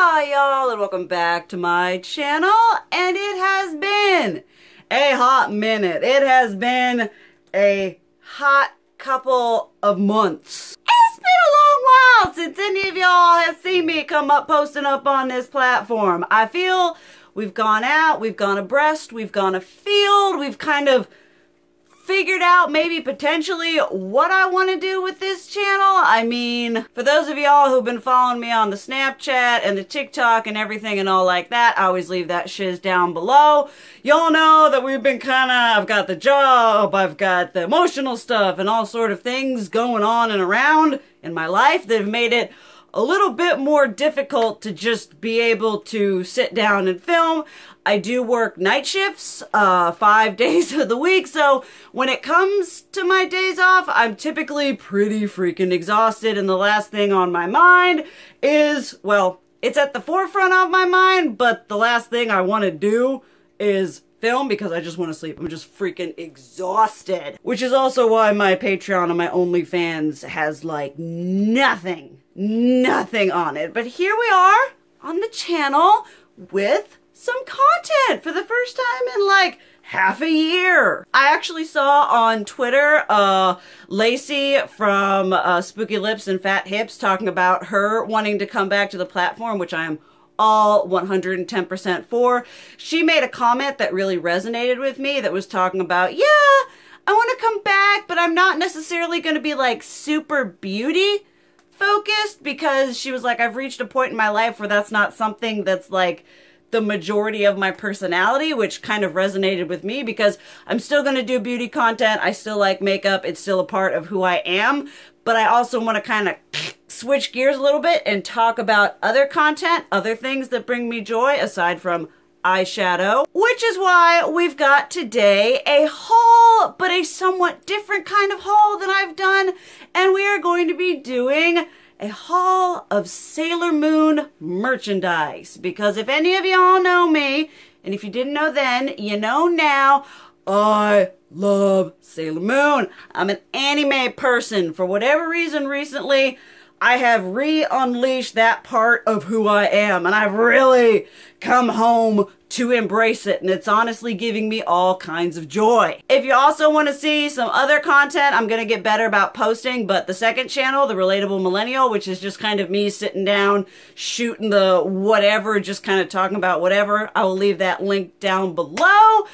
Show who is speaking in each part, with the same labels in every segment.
Speaker 1: Hi y'all, and welcome back to my channel. And it has been a hot minute. It has been a hot couple of months. It's been a long while since any of y'all have seen me come up posting up on this platform. I feel we've gone out, we've gone abreast, we've gone afield, we've kind of figured out maybe potentially what I want to do with this channel. I mean, for those of y'all who've been following me on the Snapchat and the TikTok and everything and all like that, I always leave that shiz down below. Y'all know that we've been I've got the job, I've got the emotional stuff and all sort of things going on and around in my life that have made it a little bit more difficult to just be able to sit down and film. I do work night shifts 5 days of the week, so when it comes to my days off, I'm typically pretty freaking exhausted, and the last thing on my mind is, well, it's at the forefront of my mind, but the last thing I want to do is film because I just want to sleep. I'm just freaking exhausted. Which is also why my Patreon and my OnlyFans has like nothing on it. But here we are on the channel with some content for the first time in like half a year. I actually saw on Twitter Lacey from Spooky Lips and Fat Hips talking about her wanting to come back to the platform, which I am all 110% for. She made a comment that really resonated with me that was talking about, yeah, I want to come back, but I'm not necessarily going to be like super beauty focused, because she was like, I've reached a point in my life where that's not something that's like the majority of my personality, which kind of resonated with me because I'm still going to do beauty content. I still like makeup. It's still a part of who I am, but I also want to kind of switch gears a little bit and talk about other content, other things that bring me joy aside from eyeshadow, which is why we've got today a haul, but a somewhat different kind of haul than I've done, and we are going to be doing a haul of Sailor Moon merchandise, because if any of y'all know me, and if you didn't know then, you know now, I love Sailor Moon. I'm an anime person. For whatever reason recently, I have re-unleashed that part of who I am, and I've really come home to embrace it, and it's honestly giving me all kinds of joy. If you also want to see some other content, I'm going to get better about posting, but the second channel, The Relatable Millennial, which is just kind of me sitting down, shooting the whatever, just kind of talking about whatever, I will leave that link down below.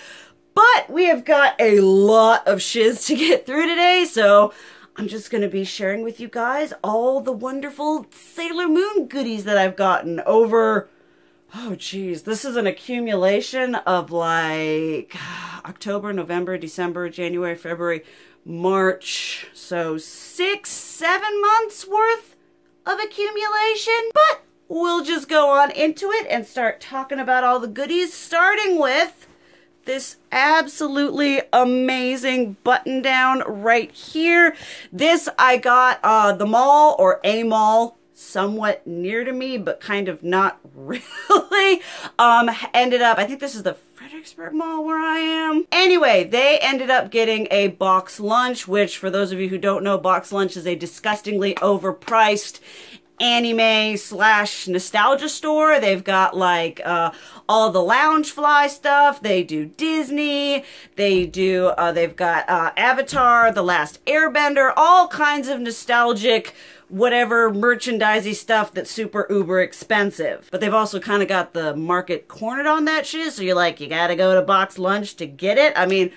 Speaker 1: But we have got a lot of shiz to get through today, so I'm just going to be sharing with you guys all the wonderful Sailor Moon goodies that I've gotten over, oh geez, this is an accumulation of like October, November, December, January, February, March. So 6-7 months worth of accumulation. But we'll just go on into it and start talking about all the goodies, starting with this absolutely amazing button down right here. This I got the mall, or a mall somewhat near to me, but kind of not really. Ended up, I think this is the Fredericksburg Mall where I am. Anyway, they ended up getting a box lunch, which for those of you who don't know, box lunch is a disgustingly overpriced anime / nostalgia store. They've got like all the Loungefly stuff. They do Disney. They do they've got Avatar, The Last Airbender, all kinds of nostalgic whatever merchandisey stuff that's super uber expensive. But they've also kind of got the market cornered on that shit, so you're like, you gotta go to box lunch to get it. I mean,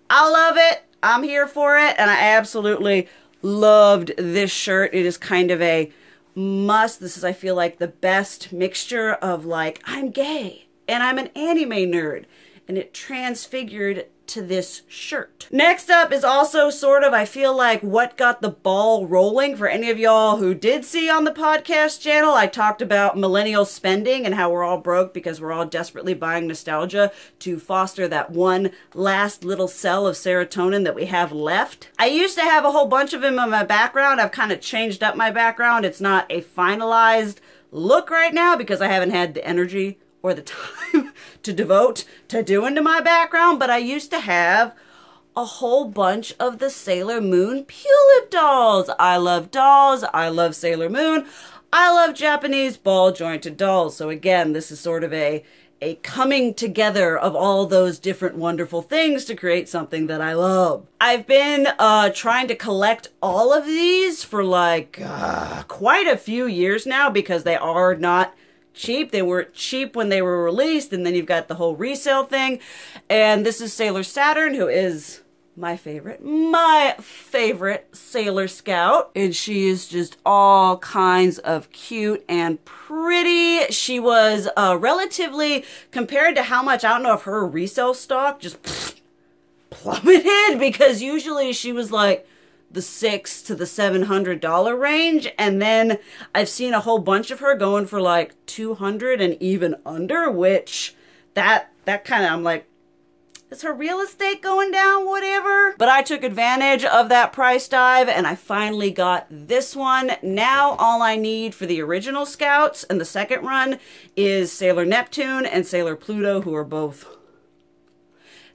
Speaker 1: I love it. I'm here for it, and I absolutely loved this shirt. It is kind of a must. This is, I feel like, the best mixture of like, I'm gay and I'm an anime nerd, and it transfigured to this shirt. Next up is also sort of, I feel like, what got the ball rolling. For any of y'all who did see on the podcast channel, I talked about millennial spending and how we're all broke because we're all desperately buying nostalgia to foster that one last little cell of serotonin that we have left. I used to have a whole bunch of them in my background. I've kind of changed up my background. It's not a finalized look right now because I haven't had the energy or the time to devote to doing to my background, but I used to have a whole bunch of the Sailor Moon Tulip dolls. I love dolls. I love Sailor Moon. I love Japanese ball jointed dolls. So again, this is sort of a coming together of all those different wonderful things to create something that I love. I've been trying to collect all of these for like quite a few years now because they are not cheap. They weren't cheap when they were released, and then you've got the whole resale thing. And this is Sailor Saturn, who is my favorite Sailor Scout. And she is just all kinds of cute and pretty. She was relatively, compared to how much, I don't know if her resale stock just plummeted, because usually she was like the $600 to the $700 range. And then I've seen a whole bunch of her going for like $200 and even under, which that kind of, I'm like, is her real estate going down? Whatever. But I took advantage of that price dive and I finally got this one. Now all I need for the original Scouts and the second run is Sailor Neptune and Sailor Pluto, who are both,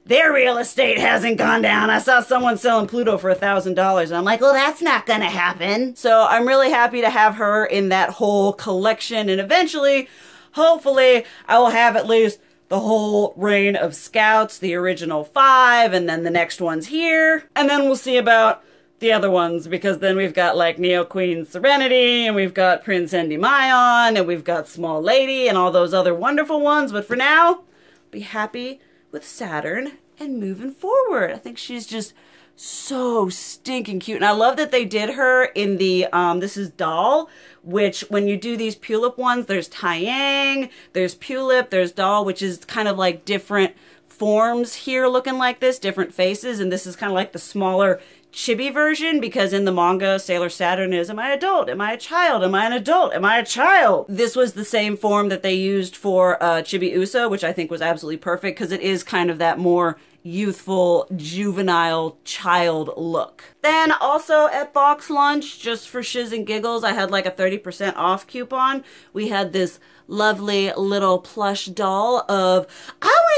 Speaker 1: their real estate hasn't gone down. I saw someone selling Pluto for $1,000 and I'm like, well, that's not gonna happen. So I'm really happy to have her in that whole collection, and eventually, hopefully, I will have at least the whole reign of Scouts, the original 5, and then the next one's here. And then we'll see about the other ones, because then we've got like Neo Queen Serenity, and we've got Prince Endymion, and we've got Small Lady, and all those other wonderful ones. But for now, be happy with Saturn and moving forward. I think she's just so stinking cute. And I love that they did her in the, this is Doll, which when you do these Pulip ones, there's Taeyang, there's Pulip, there's Doll, which is kind of like different forms here looking like this, different faces. And this is kind of like the smaller chibi version, because in the manga, Sailor Saturn is, am I adult? Am I a child? Am I an adult? Am I a child? This was the same form that they used for Chibi Uso, which I think was absolutely perfect, because it is kind of that more youthful, juvenile child look. Then also at box lunch, just for shiz and giggles, I had like a 30% off coupon. We had this lovely little plush doll of,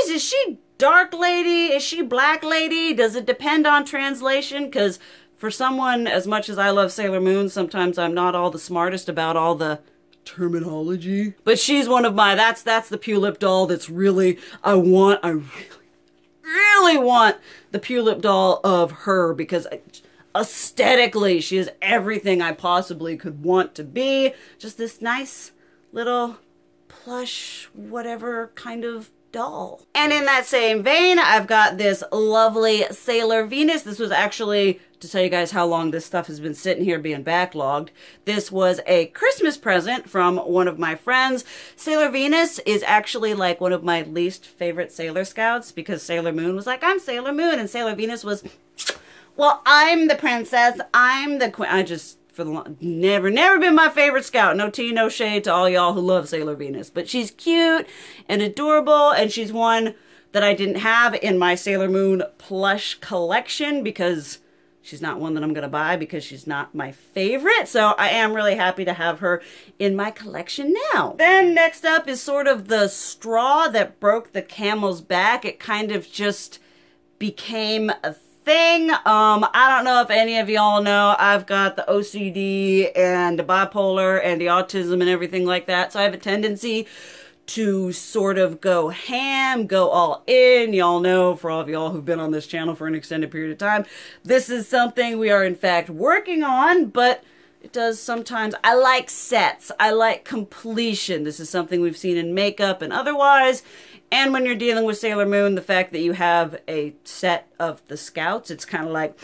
Speaker 1: is she dark lady? Is she black lady? Does it depend on translation? Because for someone, as much as I love Sailor Moon, sometimes I'm not all the smartest about all the terminology. But she's one of my, that's the Pulip doll that's really, I really want the Pulip doll of her, because aesthetically she is everything I possibly could want to be. Just this nice little plush whatever kind of doll. And in that same vein, I've got this lovely Sailor Venus. This was actually, to tell you guys how long this stuff has been sitting here being backlogged, this was a Christmas present from one of my friends. Sailor Venus is actually like one of my least favorite Sailor Scouts, because Sailor Moon was like, I'm Sailor Moon, and Sailor Venus was, well, I'm the princess, I'm the queen. I just, never been my favorite Scout. No tea, no shade to all y'all who love Sailor Venus. But she's cute and adorable, and she's one that I didn't have in my Sailor Moon plush collection, because she's not one that I'm going to buy, because she's not my favorite. So I am really happy to have her in my collection now. Then next up is sort of the straw that broke the camel's back. It kind of just became a thing. I don't know if any of y'all know, I've got the OCD and the bipolar and the autism and everything like that. So I have a tendency to sort of go ham, go all in. Y'all know, for all of y'all who've been on this channel for an extended period of time, this is something we are in fact working on, but it does sometimes. I like sets. I like completion. This is something we've seen in makeup and otherwise. And when you're dealing with Sailor Moon, the fact that you have a set of the Scouts, it's kind of like,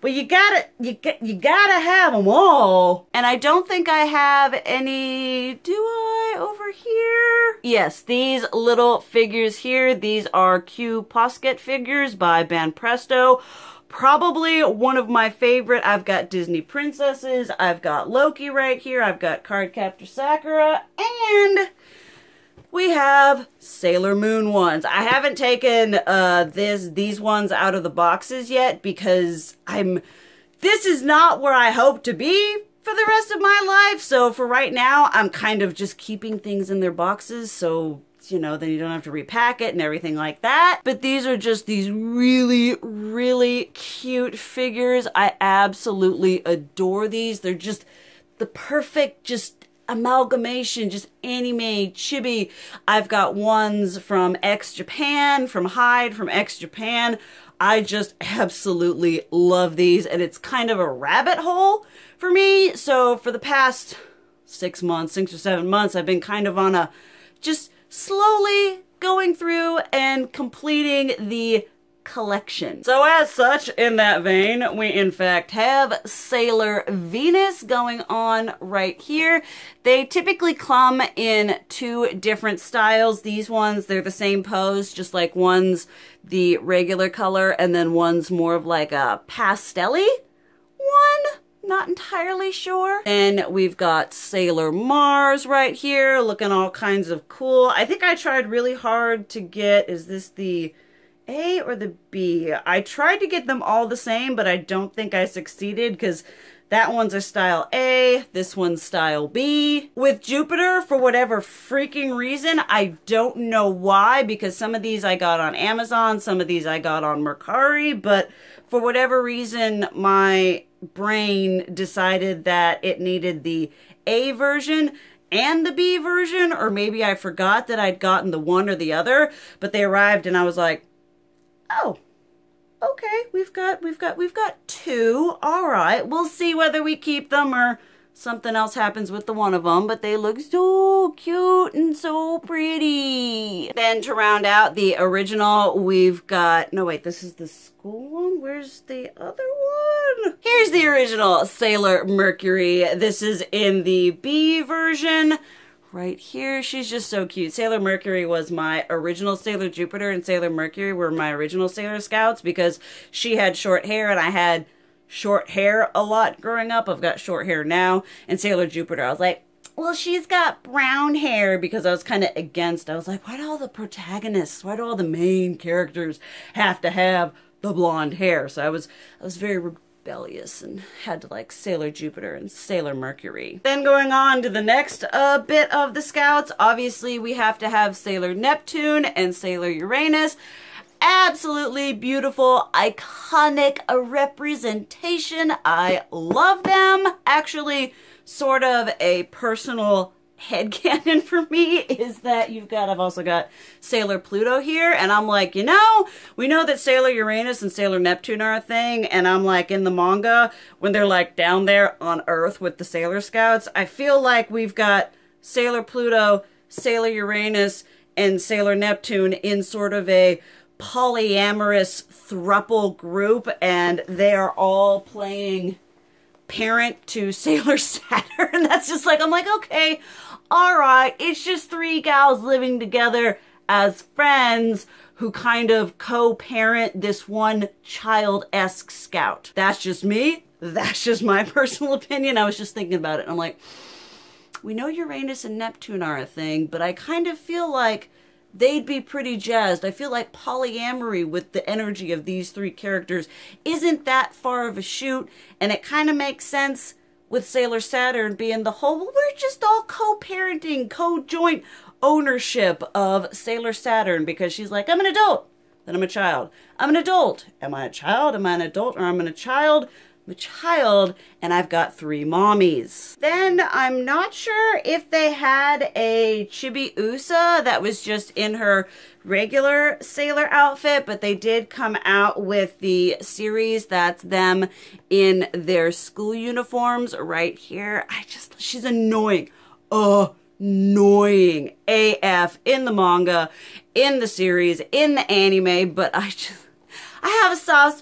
Speaker 1: well, you gotta have them all. And I don't think I have any, do I, over here? Yes, these little figures here, these are Posca Figures by Banpresto. Probably one of my favorite. I've got Disney princesses, I've got Loki right here, I've got Cardcaptor Sakura, and we have Sailor Moon ones. I haven't taken these ones out of the boxes yet, because this is not where I hope to be for the rest of my life. So for right now, I'm kind of just keeping things in their boxes, so you know, then you don't have to repack it and everything like that. But these are just these really, really cute figures. I absolutely adore these. They're just the perfect, just amalgamation, just anime, chibi. I've got ones from X Japan, from Hyde, from X Japan. I just absolutely love these, and it's kind of a rabbit hole for me. So for the past 6 months, 6 or 7 months, I've been kind of on a just slowly going through and completing the collection. So as such, in that vein, we in fact have Sailor Venus going on right here. They typically come in 2 different styles. These ones, they're the same pose, just like one's the regular color and then one's more of like a pastel-y one. Not entirely sure. And we've got Sailor Mars right here, looking all kinds of cool. I think I tried really hard to get, is this the A or the B? I tried to get them all the same, but I don't think I succeeded because that one's a style A, this one's style B. With Jupiter, for whatever freaking reason, I don't know why, because some of these I got on Amazon, some of these I got on Mercury, but for whatever reason, my brain decided that it needed the A version and the B version, or maybe I forgot that I'd gotten the one or the other, but they arrived and I was like, oh, okay, we've got 2. All right, we'll see whether we keep them or something else happens with the one of them, but they look so cute and so pretty. Then to round out the original, we've got, no wait, this is the school one? Where's the other one? Here's the original Sailor Mercury. This is in the B version. Right here, she's just so cute. Sailor Mercury was my original Sailor Jupiter, and Sailor Mercury were my original Sailor Scouts because she had short hair and I had short hair a lot growing up. I've got short hair now. And Sailor Jupiter, I was like, well, she's got brown hair, because I was kind of against. I was like, why do all the protagonists, why do all the main characters have to have the blonde hair? So I was very rebellious and had to like Sailor Jupiter and Sailor Mercury. Then going on to the next bit of the Scouts, obviously we have to have Sailor Neptune and Sailor Uranus. Absolutely beautiful, iconic representation. I love them. Actually, sort of a personal headcanon for me is that I've also got Sailor Pluto here, and I'm like, you know, we know that Sailor Uranus and Sailor Neptune are a thing, and I'm like, in the manga, when they're like down there on Earth with the Sailor Scouts, I feel like we've got Sailor Pluto, Sailor Uranus, and Sailor Neptune in sort of a polyamorous throuple group, and they are all playing parent to Sailor Saturn. That's just like, I'm like, okay, all right, it's just 3 gals living together as friends who kind of co-parent this one child-esque scout. That's just me. That's just my personal opinion. I was just thinking about it, and I'm like, we know Uranus and Neptune are a thing, but I kind of feel like they'd be pretty jazzed. I feel like polyamory with the energy of these 3 characters isn't that far of a shoot, and it kind of makes sense with Sailor Saturn being the whole, well, we're just all co-parenting, co-joint ownership of Sailor Saturn, because she's like, I'm an adult, then I'm a child. I'm an adult. Am I a child? Am I an adult? Or I'm a child? I'm a child, and I've got 3 mommies. Then I'm not sure if they had a Chibi Usa that was just in her regular sailor outfit, but they did come out with the series that's them in their school uniforms right here. She's annoying. Annoying AF in the manga, in the series, in the anime, but I have a soft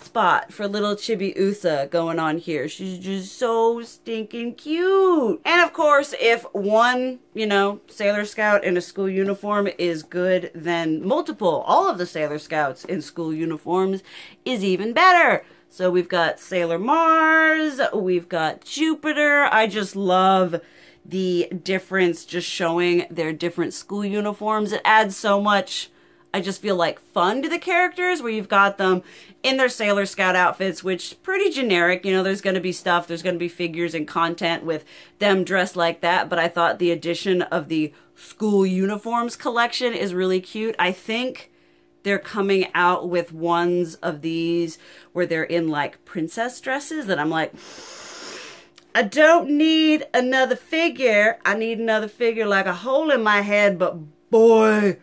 Speaker 1: spot for little Chibi Usa going on here. She's just so stinking cute. And of course, if one, Sailor Scout in a school uniform is good, then all of the Sailor Scouts in school uniforms is even better. So we've got Sailor Mars, we've got Jupiter. I just love the difference, just showing their different school uniforms. It adds so much, I just feel like, fun to the characters, where you've got them in their Sailor Scout outfits, which pretty generic. There's going to be stuff, there's going to be figures and content with them dressed like that, but I thought the addition of the school uniforms collection is really cute. I think they're coming out with ones of these where they're in like princess dresses that I'm like, I don't need another figure. I need another figure like a hole in my head, but boy,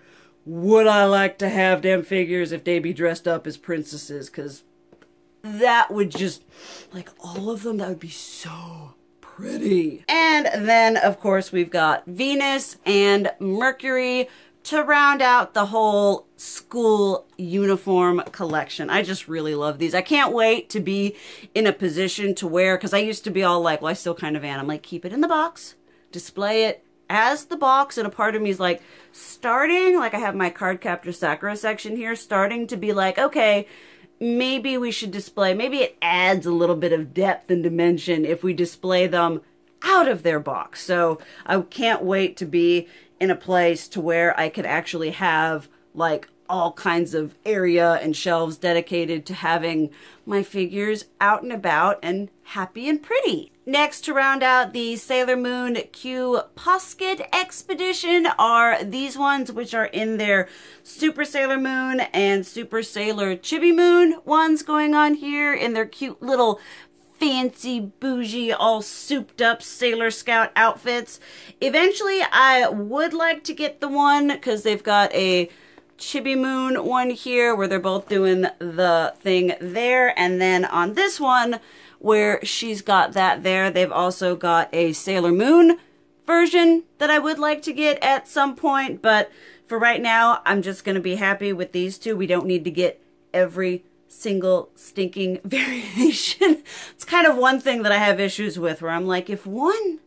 Speaker 1: would I like to have them figures if they be dressed up as princesses, because that would just, like all of them, that would be so pretty. And then, of course, we've got Venus and Mercury to round out the whole school uniform collection. I just really love these. I can't wait to be in a position to wear, because I used to be all like, well, I still kind of am. I'm like, keep it in the box, display it as the box, and a part of me is like, starting, like I have my card captor Sakura section here, starting to be like, okay, maybe we should display, maybe it adds a little bit of depth and dimension if we display them out of their box. So I can't wait to be in a place to where I could actually have like all kinds of area and shelves dedicated to having my figures out and about and happy and pretty. Next, to round out the Sailor Moon Q Posca Expedition are these ones, which are in their Super Sailor Moon and Super Sailor Chibi Moon ones going on here in their cute little fancy, bougie, all souped up Sailor Scout outfits. Eventually, I would like to get the one, because they've got a Chibi Moon one here where they're both doing the thing there. And then on this one, where she's got that there, they've also got a Sailor Moon version that I would like to get at some point. But for right now, I'm just going to be happy with these two. We don't need to get every single stinking variation. It's kind of one thing that I have issues with, where I'm like, if one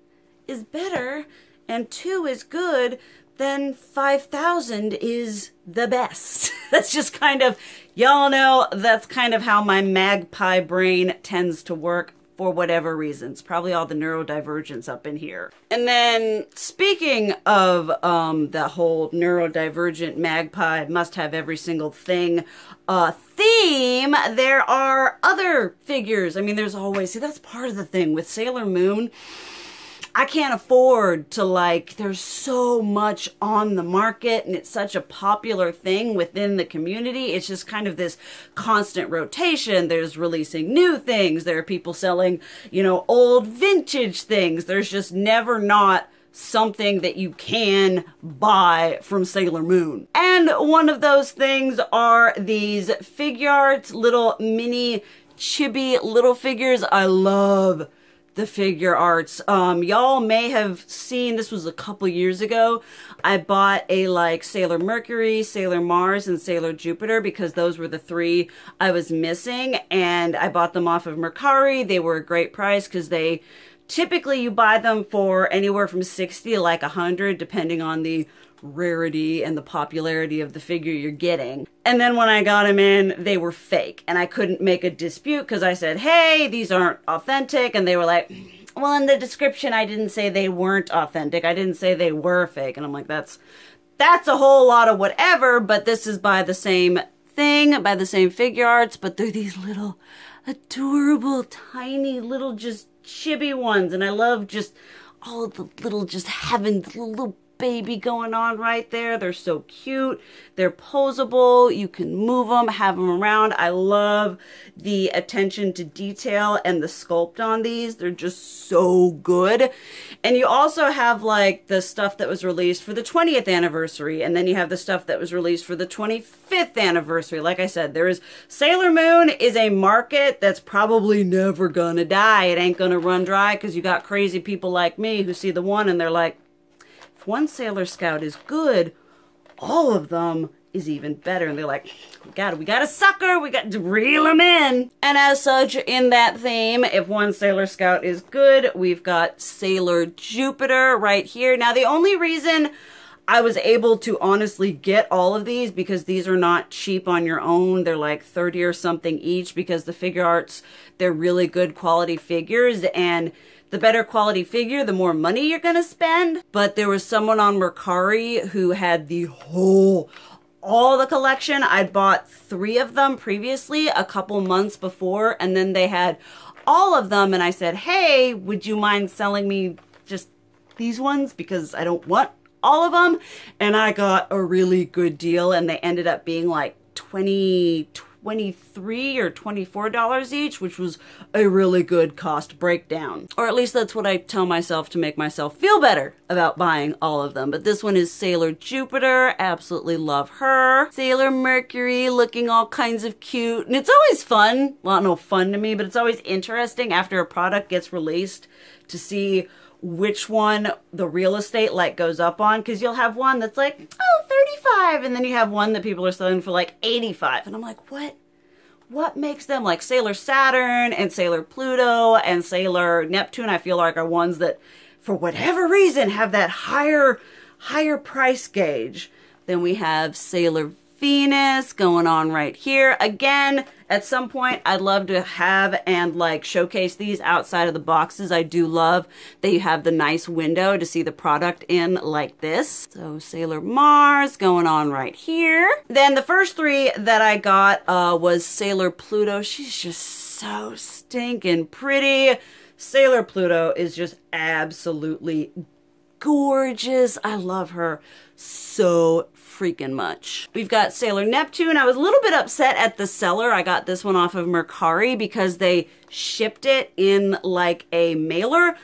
Speaker 1: is better and two is good, then 5,000 is the best. That's just kind of, y'all know, that's kind of how my magpie brain tends to work for whatever reasons. Probably all the neurodivergence up in here. And then speaking of the whole neurodivergent magpie must have every single thing theme, there are other figures. I mean, there's always, see, that's part of the thing with Sailor Moon. I can't afford to, like, there's so much on the market and it's such a popular thing within the community. It's just kind of this constant rotation. There's releasing new things. There are people selling, you know, old vintage things. There's just never not something that you can buy from Sailor Moon. And one of those things are these figure arts, little mini chibi little figures. I love the figure arts. Y'all may have seen, this was a couple years ago, I bought a like Sailor Mercury, Sailor Mars, and Sailor Jupiter, because those were the three I was missing, and I bought them off of Mercury. They were a great price, because they typically, you buy them for anywhere from 60 to like 100, depending on the rarity and the popularity of the figure you're getting. And then when I got them in, they were fake, and I couldn't make a dispute, because I said, hey, these aren't authentic, and they were like, well, in the description I didn't say they weren't authentic, I didn't say they were fake. And I'm like, that's a whole lot of whatever, but this is by the same thing, by the same figure arts, but they're these little adorable tiny little just chibi ones, and I love just all of the little, just having the little baby going on right there. They're so cute. They're posable. You can move them, have them around. I love the attention to detail and the sculpt on these. They're just so good. And you also have like the stuff that was released for the 20th anniversary, and then you have the stuff that was released for the 25th anniversary. Like I said, there is Sailor Moon is a market that's probably never gonna die. It ain't gonna run dry, because you got crazy people like me who see the one and they're like, if one Sailor Scout is good, all of them is even better. And they're like, we got a sucker, we got to reel them in. And as such, in that theme, if one Sailor Scout is good, we've got Sailor Jupiter right here. Now, the only reason I was able to honestly get all of these, because these are not cheap on your own. They're like 30 or something each, because the figure arts, they're really good quality figures, and the better quality figure, the more money you're gonna spend. But there was someone on Mercari who had all the collection. I'd bought 3 of them previously, a couple months before, and then they had all of them, and I said, hey, would you mind selling me just these ones, because I don't want all of them? And I got a really good deal, and they ended up being like 20, $23 or $24 each, which was a really good cost breakdown. Or at least that's what I tell myself to make myself feel better about buying all of them. But this one is Sailor Jupiter. Absolutely love her. Sailor Mercury, looking all kinds of cute. And it's always fun. Well, no fun to me, but it's always interesting after a product gets released to see which one the real estate like goes up on, because you'll have one that's like, oh, 35, and then you have one that people are selling for like 85, and I'm like, what makes them? Like Sailor Saturn and Sailor Pluto and Sailor Neptune, I feel like are ones that for whatever reason have that higher price gauge. Then we have Sailor Venus going on right here. Again, at some point, I'd love to have and like showcase these outside of the boxes. I do love that you have the nice window to see the product in like this. So Sailor Mars going on right here. Then the first three that I got was Sailor Pluto. She's just so stinking pretty. Sailor Pluto is just absolutely gorgeous. I love her so freaking much. We've got Sailor Neptune. I was a little bit upset at the seller. I got this one off of Mercury because they shipped it in like a mailer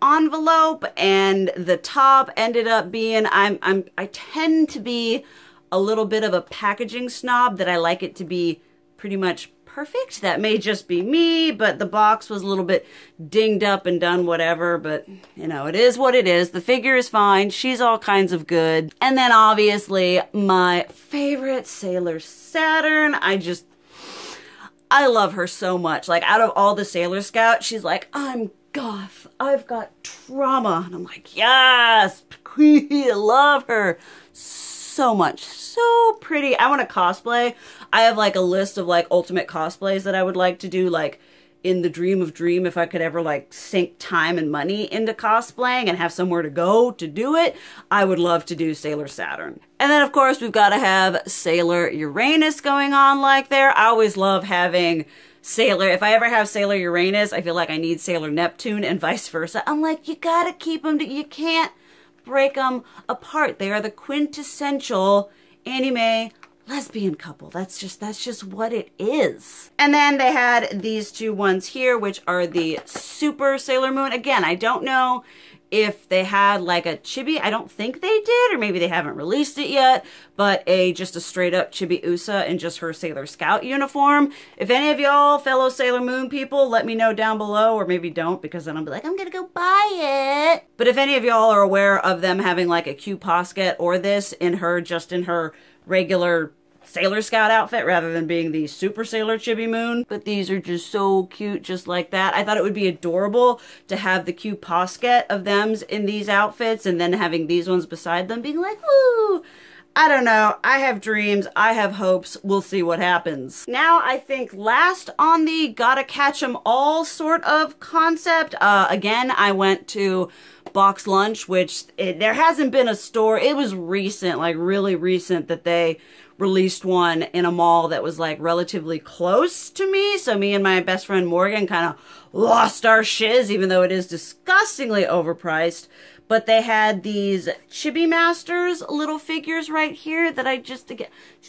Speaker 1: envelope, and the top ended up being, I tend to be a little bit of a packaging snob, that I like it to be pretty much perfect. That may just be me, but the box was a little bit dinged up and done whatever, but you know, it is what it is. The figure is fine. She's all kinds of good. And then obviously my favorite, Sailor Saturn. I love her so much. Like out of all the Sailor Scouts, she's like, I'm goth. I've got trauma. And I'm like, yes, I love her so much. So pretty. I want to cosplay. I have like a list of like ultimate cosplays that I would like to do, like in the dream of dream, if I could ever like sink time and money into cosplaying and have somewhere to go to do it, I would love to do Sailor Saturn. And then of course we've got to have Sailor Uranus going on like there. I always love having Sailor, if I ever have Sailor Uranus, I feel like I need Sailor Neptune and vice versa. I'm like, you gotta keep them, you can't break them apart. They are the quintessential anime lesbian couple. That's just what it is. And then they had these two ones here, which are the Super Sailor Moon. Again, I don't know if they had like a chibi. I don't think they did, or maybe they haven't released it yet, but just a straight up Chibi Usa in just her Sailor Scout uniform. If any of y'all fellow Sailor Moon people, let me know down below, or maybe don't, because then I'll be like, I'm gonna go buy it. But if any of y'all are aware of them having like a Q Posca or this in her, just in her regular Sailor Scout outfit rather than being the Super Sailor Chibi Moon. But these are just so cute just like that. I thought it would be adorable to have the Q Posca of them's in these outfits and then having these ones beside them being like, woo! I don't know. I have dreams. I have hopes. We'll see what happens. Now, I think last on the gotta catch 'em all sort of concept, again, I went to Box Lunch, which there hasn't been a store. It was recent, like really recent, that they released one in a mall that was like relatively close to me. So me and my best friend Morgan kind of lost our shiz, even though it is disgustingly overpriced. But they had these Chibi Masters little figures right here that I just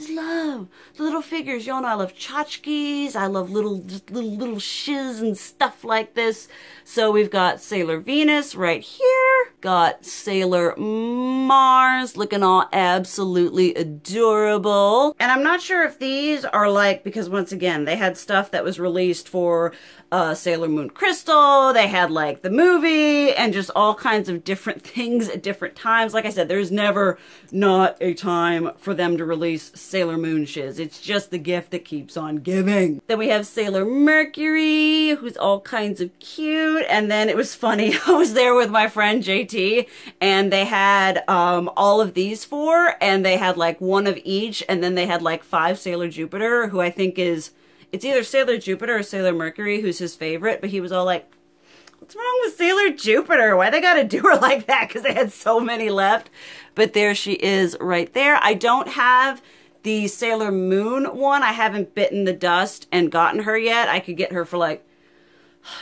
Speaker 1: love. The little figures. Y'all know I love tchotchkes. I love little shiz and stuff like this. So we've got Sailor Venus right here. Got Sailor Mars looking all absolutely adorable. And I'm not sure if these are like, because once again, they had stuff that was released for Sailor Moon Crystal. They had like the movie and just all kinds of different things at different times. Like I said, there's never not a time for them to release Sailor Moon shiz. It's just the gift that keeps on giving. Then we have Sailor Mercury, who's all kinds of cute. And then it was funny, I was there with my friend JT, and they had all of these four, and they had like one of each, and then they had like 5 Sailor Jupiter, who I think is, it's either Sailor Jupiter or Sailor Mercury, who's his favorite, but he was all like, what's wrong with Sailor Jupiter? Why they gotta do her like that? Because they had so many left. But there she is right there. I don't have the Sailor Moon one. I haven't bitten the dust and gotten her yet. I could get her for like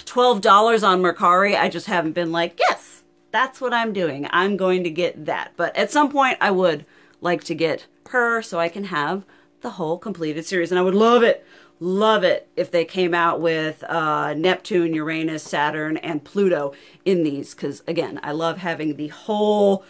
Speaker 1: $12 on Mercari. I just haven't been like, yes, that's what I'm doing. I'm going to get that. But at some point I would like to get her so I can have the whole completed series. And I would love it if they came out with Neptune, Uranus, Saturn, and Pluto in these. Because, again, I love having the whole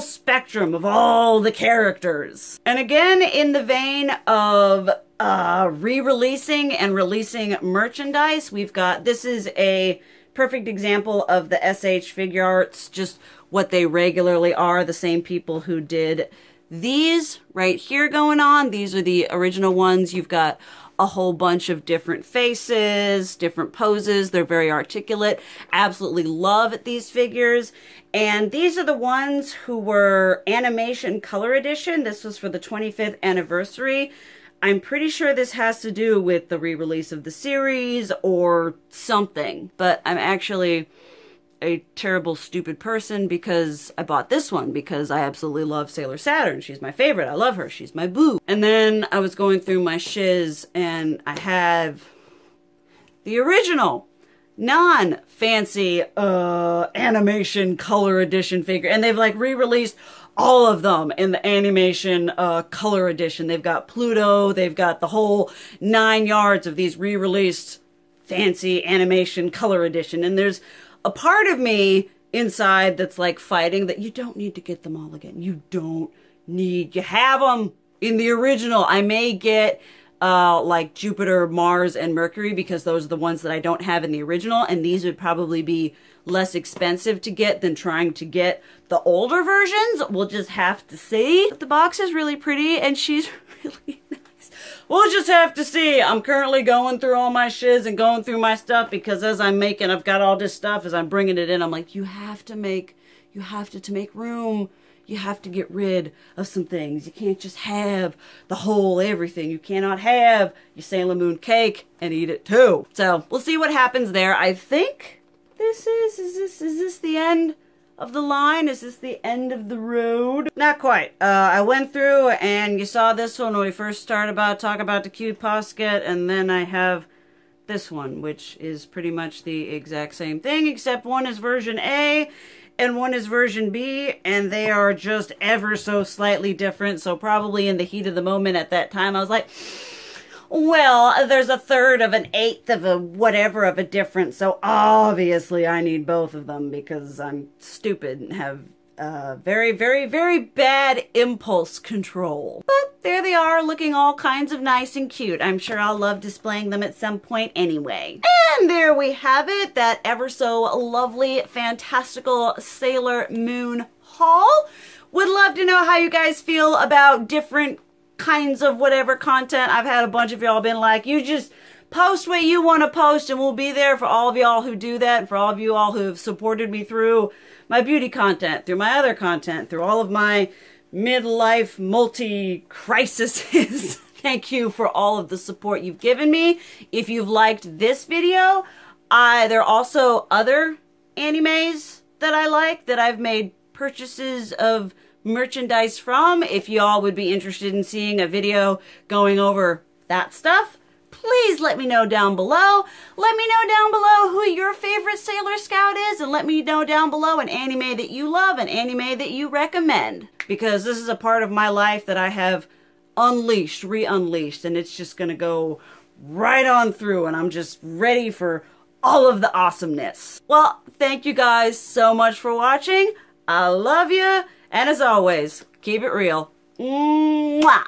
Speaker 1: spectrum of all the characters. And again, in the vein of re-releasing and releasing merchandise, we've got, this is a perfect example of the SH Figure Arts, just what they regularly are, the same people who did these right here going on. These are the original ones. You've got a whole bunch of different faces, different poses. They're very articulate. Absolutely love these figures. And these are the ones who were animation color edition. This was for the 25th anniversary. I'm pretty sure this has to do with the re-release of the series or something. But I'm actually a terrible, stupid person because I bought this one because I absolutely love Sailor Saturn. She's my favorite. I love her. She's my boo. And then I was going through my shiz and I have the original non-fancy animation color edition figure. And they've like re-released all of them in the animation color edition. They've got Pluto. They've got the whole 9 yards of these re-released fancy animation color edition. And there's a part of me inside that's like fighting that you don't need to get them all again. You don't need, you have them in the original. I may get like Jupiter, Mars, and Mercury because those are the ones that I don't have in the original, and these would probably be less expensive to get than trying to get the older versions. We'll just have to see. But the box is really pretty and she's really nice. We'll just have to see. I'm currently going through all my shiz and going through my stuff because as I'm making, I've got all this stuff, as I'm bringing it in, I'm like, to make room. You have to get rid of some things. You can't just have the whole everything. You cannot have your Sailor Moon cake and eat it too. So we'll see what happens there. I think this is this the end of the line? Is this the end of the road? Not quite. I went through and you saw this one when we first started talk about the cute Posca, and then I have this one, which is pretty much the exact same thing, except one is version A and one is version B, and they are just ever so slightly different. So probably in the heat of the moment at that time, I was like, well, there's a third of an eighth of a whatever of a difference. So obviously I need both of them because I'm stupid and have very, very, very bad impulse control. But there they are, looking all kinds of nice and cute. I'm sure I'll love displaying them at some point anyway. And there we have it, that ever so lovely, fantastical Sailor Moon haul. Would love to know how you guys feel about different kinds of whatever content. I've had a bunch of y'all been like, you just post what you want to post and we'll be there for all of y'all who do that, and for all of you all who have supported me through my beauty content, through my other content, through all of my midlife multi-crises. Thank you for all of the support you've given me. If you've liked this video, there are also other animes that I like that I've made purchases of merchandise from. If y'all would be interested in seeing a video going over that stuff, please let me know down below. Let me know down below who your favorite Sailor Scout is, and let me know down below an anime that you love, an anime that you recommend. Because this is a part of my life that I have unleashed, re-unleashed, and it's just gonna go right on through, and I'm just ready for all of the awesomeness. Well, thank you guys so much for watching. I love you. And as always, keep it real. Mwah!